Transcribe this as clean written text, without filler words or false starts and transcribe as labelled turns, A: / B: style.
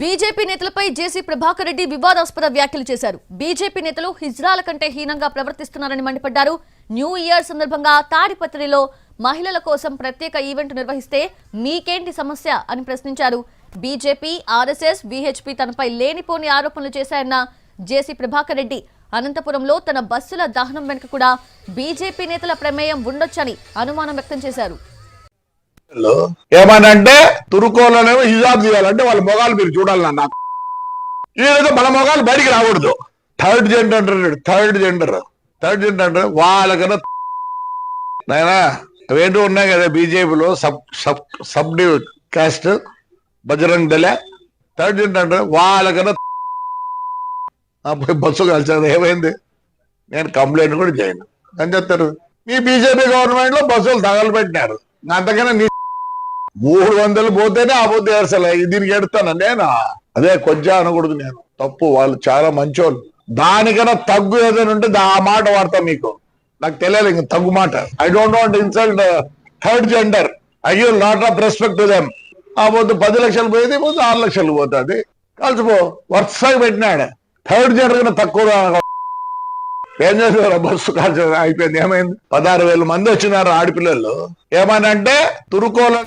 A: BJP నేతలపై జేసీ ప్రభాకర్ రెడ్డి వివాదాస్పద వ్యాఖ్యలు చేశారు. బీజేపీ నేతలు హిజ్రాల కంటే హీనంగా ప్రవర్తిస్తున్నారని మండిపడ్డారు. న్యూ ఇయర్ సందర్భంగా తాడిపత్రిలో మహిళల కోసం ప్రత్యేక ఈవెంట్ నిర్వహిస్తే మీకేంటి సమస్య అని ప్రశ్నించారు. బీజేపీ, ఆర్ఎస్ఎస్, వీహెచ్పీ తనపై లేనిపోని ఆరోపణలు చేశాయన్న జేసీ ప్రభాకర్ రెడ్డి అనంతపురంలో తన బస్సుల దహనం వెనుక కూడా బీజేపీ నేతల ప్రమేయం ఉండొచ్చని అనుమానం వ్యక్తం చేశారు.
B: ఏమనంటే తురుకోలనేమో హిజాబ్ తీయాలంటే వాళ్ళ మొగాలు మీరు చూడాలన్నా, ఈరోజు మన మొగాలు బయటికి రాకూడదు. థర్డ్ జెండర్ అంటే వాళ్ళకన్నా నాయనా అవేంటో ఉన్నాయి కదా బీజేపీలో సబ్ కాస్ట్ బజరంగ్ దళ థర్డ్ జెండర్ అంటే వాళ్ళకన్నా బస్సు కలిసారు. ఏమైంది? నేను కంప్లైంట్ కూడా చేయను అని చెప్తారు. మీ బీజేపీ గవర్నమెంట్ లో బస్సులు తగలబెట్టినారు. అంతకన్నా 300 పోతేనే ఆ పొద్దు అసలు దీనికి ఎడతాను నేను. అదే కొంచెం అనకూడదు, నేను తప్పు. వాళ్ళు చాలా మంచోళ్ళు. దానికన్నా తగ్గు ఏదైనా ఉంటే ఆ మాట వాడతా. మీకు నాకు తెలియదు ఇంక తగ్గు మాట. I don't want insult third gender. I give lot of respect to them. ఆ పొద్దు 10 లక్షలు పోయేది, పొద్దు 6 లక్షలు పోతుంది. కలిసిపో వరుసగా పెట్టినాడు. థర్డ్ జెండర్ కన్నా తక్కువ ఏం చేసేవారు? బస్సు కాల్చడం అయిపోయింది. ఏమైంది? 16,000 మంది వచ్చినారు ఆడపిల్లలు. ఏమనంటే తురుకోల